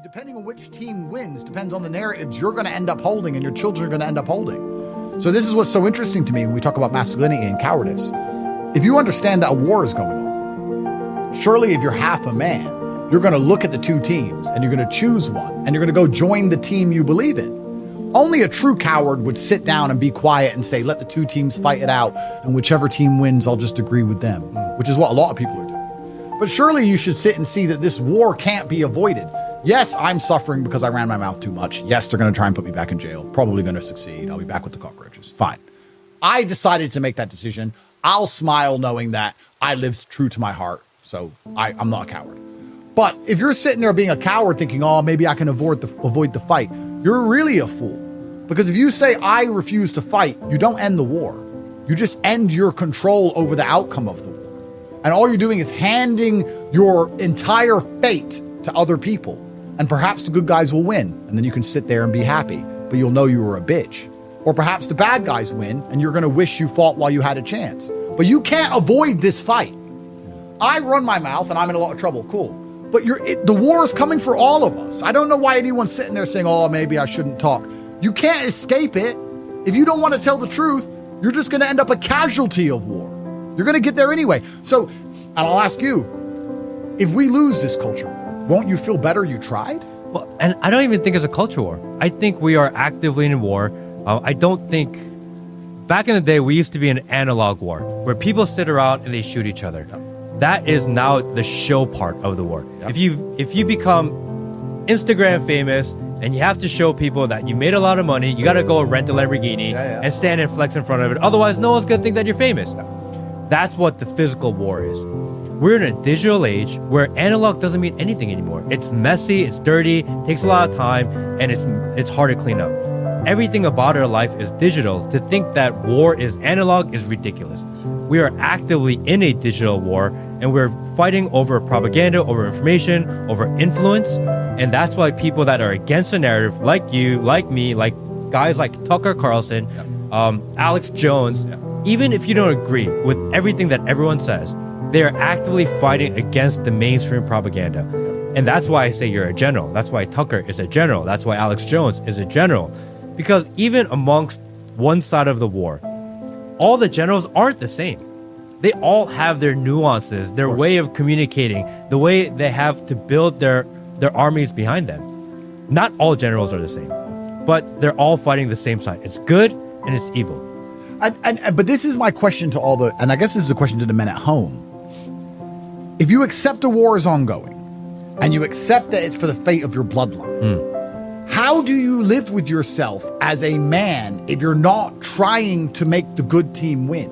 depending on which team wins, depends on the narratives you're going to end up holding and your children are going to end up holding. So this is what's so interesting to me when we talk about masculinity and cowardice. If you understand that a war is going on, surely if you're half a man, you're going to look at the two teams and you're going to choose one and you're going to go join the team you believe in. Only a true coward would sit down and be quiet and say, let the two teams fight it out, and whichever team wins, I'll just agree with them, which is what a lot of people are doing. But surely you should sit and see that this war can't be avoided. Yes, I'm suffering because I ran my mouth too much. Yes, they're going to try and put me back in jail. Probably going to succeed. I'll be back with the cockroaches. Fine. I decided to make that decision. I'll smile knowing that I lived true to my heart. So I'm not a coward. But if you're sitting there being a coward thinking, oh, maybe I can avoid the fight, you're really a fool. Because if you say, I refuse to fight, you don't end the war. You just end your control over the outcome of the war. And all you're doing is handing your entire fate to other people. And perhaps the good guys will win. And then you can sit there and be happy. But you'll know you were a bitch. Or perhaps the bad guys win and you're going to wish you fought while you had a chance. But you can't avoid this fight. I run my mouth and I'm in a lot of trouble. Cool. But the war is coming for all of us. I don't know why anyone's sitting there saying, oh, maybe I shouldn't talk. You can't escape it. If you don't want to tell the truth, you're just going to end up a casualty of war. You're going to get there anyway. So, and I'll ask you, if we lose this culture war, won't you feel better you tried? Well, and I don't even think it's a culture war. I think we are actively in war. I don't think... Back in the day, we used to be an analog war, where people sit around and they shoot each other. That is now the show part of the war. Yep. If you become Instagram famous and you have to show people that you made a lot of money, you got to go rent a Lamborghini and stand and flex in front of it. Otherwise, no one's going to think that you're famous. That's what the physical war is. We're in a digital age where analog doesn't mean anything anymore. It's messy, it's dirty, takes a lot of time, and it's hard to clean up. Everything about our life is digital. To think that war is analog is ridiculous. We are actively in a digital war, and we're fighting over propaganda, over information, over influence. And that's why people that are against the narrative, like you, like me, like guys like Tucker Carlson, Alex Jones, even if you don't agree with everything that everyone says, they're actively fighting against the mainstream propaganda. And that's why I say you're a general. That's why Tucker is a general. That's why Alex Jones is a general. Because even amongst one side of the war, all the generals aren't the same. They all have their nuances, their way of communicating, the way they have to build their armies behind them. Not all generals are the same, but they're all fighting the same side. It's good and it's evil. But this is my question to all and I guess this is a question to the men at home. If you accept the war is ongoing and you accept that it's for the fate of your bloodline, how do you live with yourself as a man if you're not trying to make the good team win?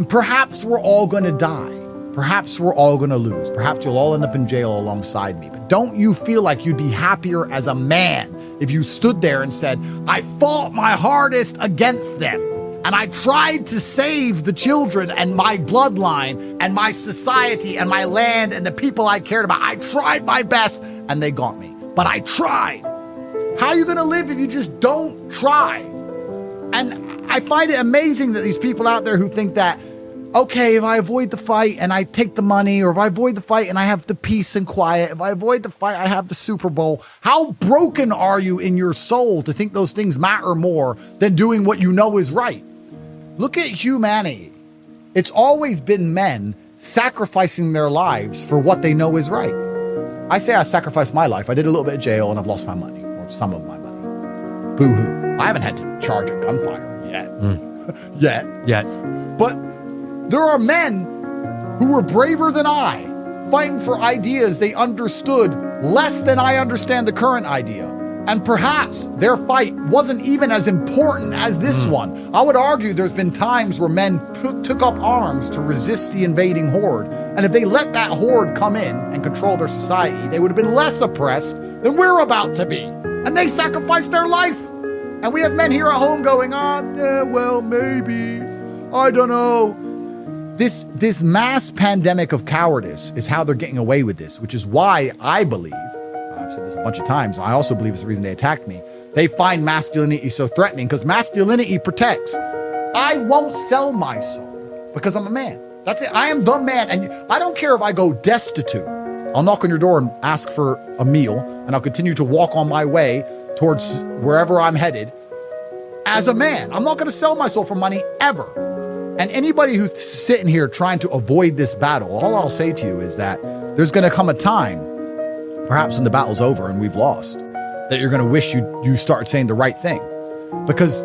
Perhaps we're all going to die. Perhaps we're all going to lose. Perhaps you'll all end up in jail alongside me. But don't you feel like you'd be happier as a man if you stood there and said, I fought my hardest against them, and I tried to save the children and my bloodline and my society and my land and the people I cared about. I tried my best and they got me, but I tried. How are you going to live if you just don't try? And I find it amazing that these people out there who think that, okay, if I avoid the fight and I take the money, or if I avoid the fight and I have the peace and quiet, if I avoid the fight, I have the Super Bowl. How broken are you in your soul to think those things matter more than doing what you know is right? Look at humanity. It's always been men sacrificing their lives for what they know is right. I say I sacrificed my life. I did a little bit of jail and I've lost my money, or some of my money. Boo-hoo. I haven't had to charge a gunfire yet. Yet. But there are men who were braver than I, fighting for ideas they understood less than I understand the current idea. And perhaps their fight wasn't even as important as this one. I would argue there's been times where men took up arms to resist the invading horde. And if they let that horde come in and control their society, they would have been less oppressed than we're about to be. And they sacrificed their life. And we have men here at home going, well, maybe, I don't know. This mass pandemic of cowardice is how they're getting away with this, which is why I believe, I've said this a bunch of times, I also believe it's the reason they attacked me. They find masculinity so threatening because masculinity protects. I won't sell my soul because I'm a man. That's it. I am the man. And I don't care if I go destitute. I'll knock on your door and ask for a meal, and I'll continue to walk on my way towards wherever I'm headed as a man. I'm not going to sell my soul for money ever. And anybody who's sitting here trying to avoid this battle, all I'll say to you is that there's going to come a time, perhaps when the battle's over and we've lost, that you're going to wish you start saying the right thing. Because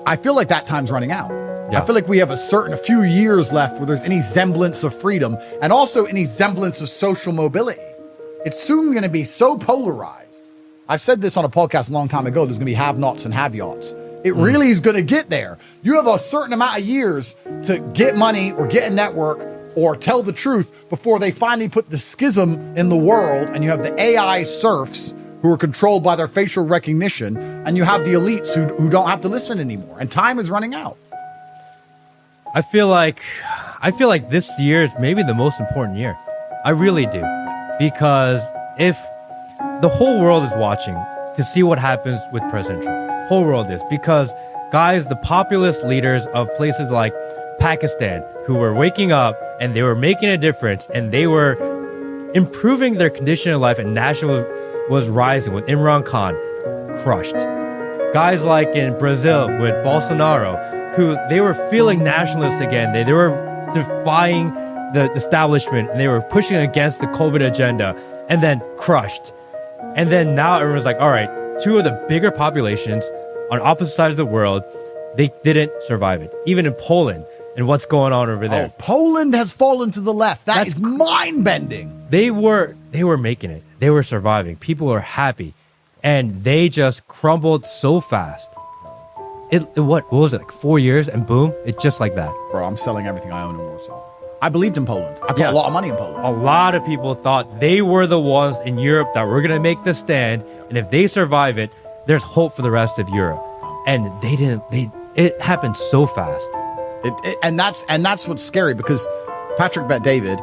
I feel like that time's running out. Yeah. I feel like we have a few years left where there's any semblance of freedom and also any semblance of social mobility. It's soon going to be so polarized. I've said this on a podcast a long time ago. There's going to be have-nots and have-yots. It really is going to get there. You have a certain amount of years to get money or get a network or tell the truth before they finally put the schism in the world, and you have the AI serfs who are controlled by their facial recognition, and you have the elites who don't have to listen anymore, and time is running out. I feel like this year is maybe the most important year. I really do. Because if the whole world is watching to see what happens with President Trump, whole world is, because guys, the populist leaders of places like Pakistan who were waking up and they were making a difference and they were improving their condition of life, and nationalism was rising with Imran Khan, crushed. Guys like in Brazil with Bolsonaro, who they were feeling nationalist again. They were defying the establishment, and they were pushing against the COVID agenda, and then crushed. And then now everyone's like, all right, two of the bigger populations on opposite sides of the world, they didn't survive it. Even in Poland and what's going on over there. Oh, Poland has fallen to the left. That's mind-bending. They were making it. They were surviving. People were happy. And they just crumbled so fast. What was it, like 4 years, and boom, it's just like that. Bro, I'm selling everything I own in Warsaw. I believed in Poland. I put a lot of money in Poland. A lot of people thought they were the ones in Europe that were going to make the stand, and if they survive it, there's hope for the rest of Europe. And they didn't. It happened so fast. And that's what's scary, because Patrick Bet-David,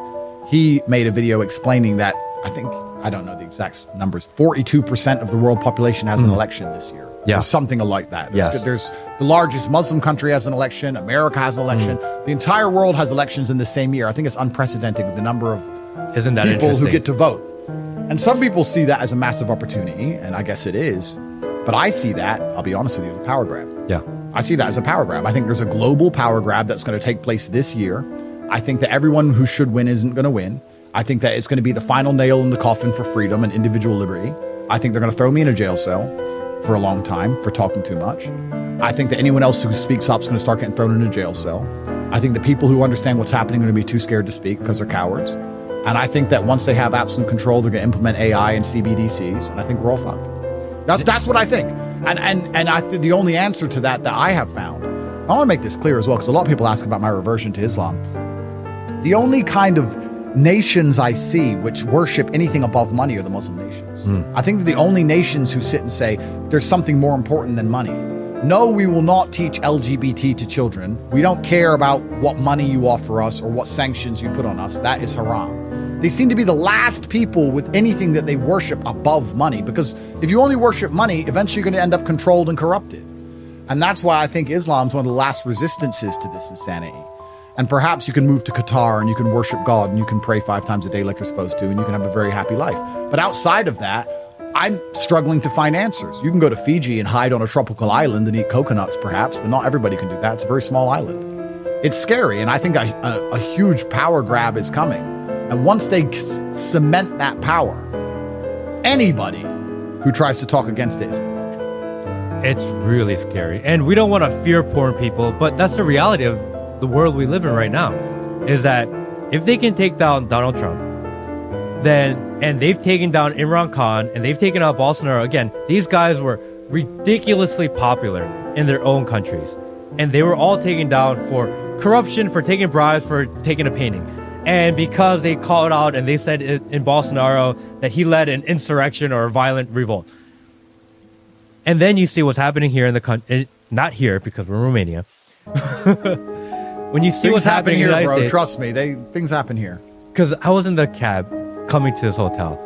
he made a video explaining that, I don't know the exact numbers, 42% of the world population has an election this year. Yeah. Or something like that. Yes. There's the largest Muslim country has an election. America has an election. The entire world has elections in the same year. I think it's unprecedented with the number of people who get to vote. And some people see that as a massive opportunity, and I guess it is. But I see that, I'll be honest with you, as a power grab. Yeah. I see that as a power grab. I think there's a global power grab that's going to take place this year. I think that everyone who should win isn't going to win. I think that it's going to be the final nail in the coffin for freedom and individual liberty. I think they're going to throw me in a jail cell for a long time for talking too much. I think that anyone else who speaks up is going to start getting thrown in a jail cell. I think the people who understand what's happening are going to be too scared to speak because they're cowards. And I think that once they have absolute control, they're going to implement AI and CBDCs. And I think we're all fucked. That's what I think. And I think the only answer to that I have found, I want to make this clear as well, because a lot of people ask about my reversion to Islam. The only kind of nations I see which worship anything above money are the Muslim nations. I think that the only nations who sit and say there's something more important than money. No, we will not teach LGBT to children. We don't care about what money you offer us or what sanctions you put on us. That is haram. They seem to be the last people with anything that they worship above money, because if you only worship money, eventually you're going to end up controlled and corrupted. And that's why I think Islam's one of the last resistances to this insanity. And perhaps you can move to Qatar and you can worship God and you can pray 5 times a day like you're supposed to, and you can have a very happy life. But outside of that, I'm struggling to find answers. You can go to Fiji and hide on a tropical island and eat coconuts, perhaps, but not everybody can do that. It's a very small island. It's scary, and I think a huge power grab is coming. And once they cement that power, anybody who tries to talk against it, it's really scary. And we don't want to fear poor people, but that's the reality of the world we live in right now, is that if they can take down Donald Trump, and they've taken down Imran Khan, and they've taken out Bolsonaro, again, these guys were ridiculously popular in their own countries. And they were all taken down for corruption, for taking bribes, for taking a painting. And because they called out and they said in Bolsonaro that he led an insurrection or a violent revolt. And then you see what's happening here in the country, not here because we're in Romania. When you see things what's happening here, in the United bro, States, trust me, things happen here. Because I was in the cab coming to this hotel,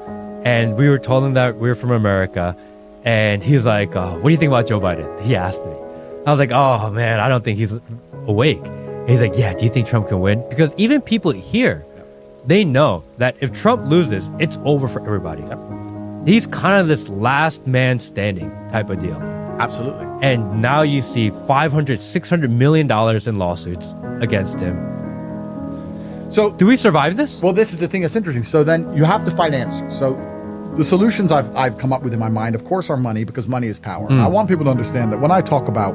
and we were told him that we were from America, and he's like, what do you think about Joe Biden? He asked me. I was like, oh man, I don't think he's awake. And he's like, yeah, do you think Trump can win? Because even people here They know that if Trump loses, it's over for everybody. Yep. He's kind of this last man standing type of deal. Absolutely. And now you see $500-600 million in lawsuits against him. So Do we survive this? well, this is the thing that's interesting. So then you have to find answers. So the solutions I've come up with in my mind, of course, are money, because money is power. And I want people to understand that when we talk about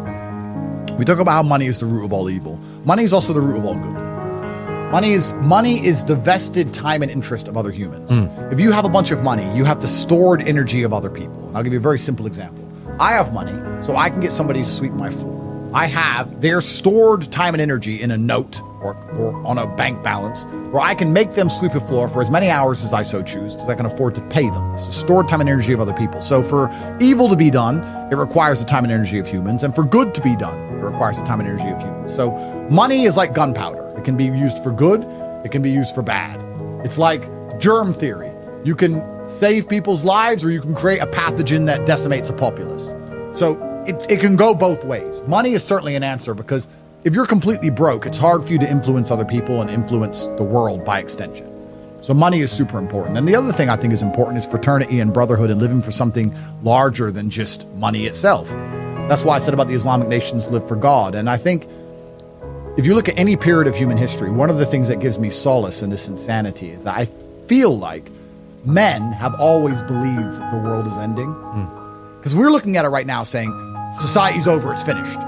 how money is the root of all evil. Money is also the root of all good. Money is the vested time and interest of other humans. If you have a bunch of money, you have the stored energy of other people. And I'll give you a very simple example. I have money, so I can get somebody to sweep my floor. I have their stored time and energy in a note or on a bank balance where I can make them sweep a floor for as many hours as I so choose because I can afford to pay them. It's the stored time and energy of other people. So for evil to be done, it requires the time and energy of humans. And for good to be done, it requires the time and energy of humans. So money is like gunpowder. It can be used for good. It can be used for bad. It's like germ theory. You can save people's lives or you can create a pathogen that decimates a populace. So it can go both ways. Money is certainly an answer because if you're completely broke, it's hard for you to influence other people and influence the world by extension. So money is super important. And the other thing I think is important is fraternity and brotherhood and living for something larger than just money itself. That's why I said about the Islamic nations live for God. And I think if you look at any period of human history, one of the things that gives me solace in this insanity is that I feel like men have always believed the world is ending. Because we're looking at it right now saying, society's over, it's finished.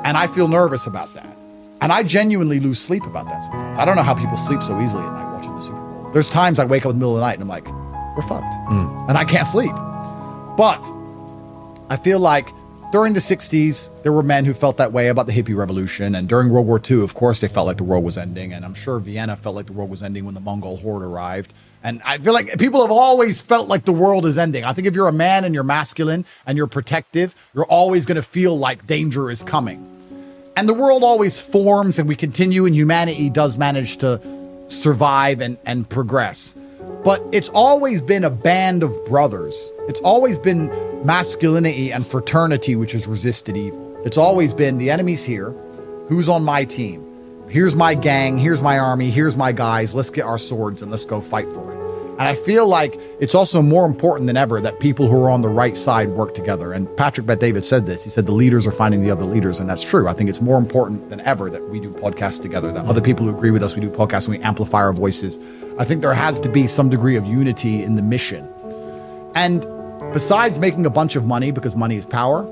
And I feel nervous about that. And I genuinely lose sleep about that sometimes. I don't know how people sleep so easily at night watching the Super Bowl. There's times I wake up in the middle of the night and I'm like, we're fucked. And I can't sleep. But I feel like during the 60s, there were men who felt that way about the hippie revolution. And during World War II, of course, they felt like the world was ending. And I'm sure Vienna felt like the world was ending when the Mongol horde arrived. And I feel like people have always felt like the world is ending. I think if you're a man and you're masculine and you're protective, you're always going to feel like danger is coming. And the world always forms and we continue and humanity does manage to survive and progress. But it's always been a band of brothers. It's always been masculinity and fraternity which has resisted evil. It's always been the enemy's here. Who's on my team? Here's my gang. Here's my army. Here's my guys. Let's get our swords and let's go fight for it. And I feel like it's also more important than ever that people who are on the right side work together. And Patrick Bet-David said this. He said the leaders are finding the other leaders. And that's true. I think it's more important than ever that we do podcasts together, that other people who agree with us, we do podcasts and we amplify our voices. I think there has to be some degree of unity in the mission. And besides making a bunch of money because money is power,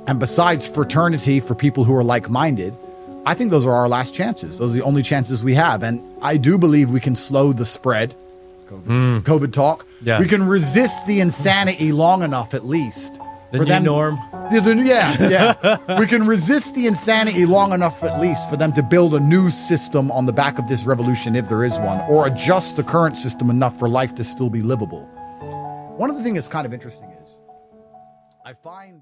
and besides fraternity for people who are like-minded, I think those are our last chances. Those are the only chances we have. And I do believe we can slow the spread. COVID talk. Yeah. We can resist the insanity long enough, at least. The new norm. Yeah. We can resist the insanity long enough, at least, for them to build a new system on the back of this revolution, if there is one, or adjust the current system enough for life to still be livable. One of the things that's kind of interesting is I find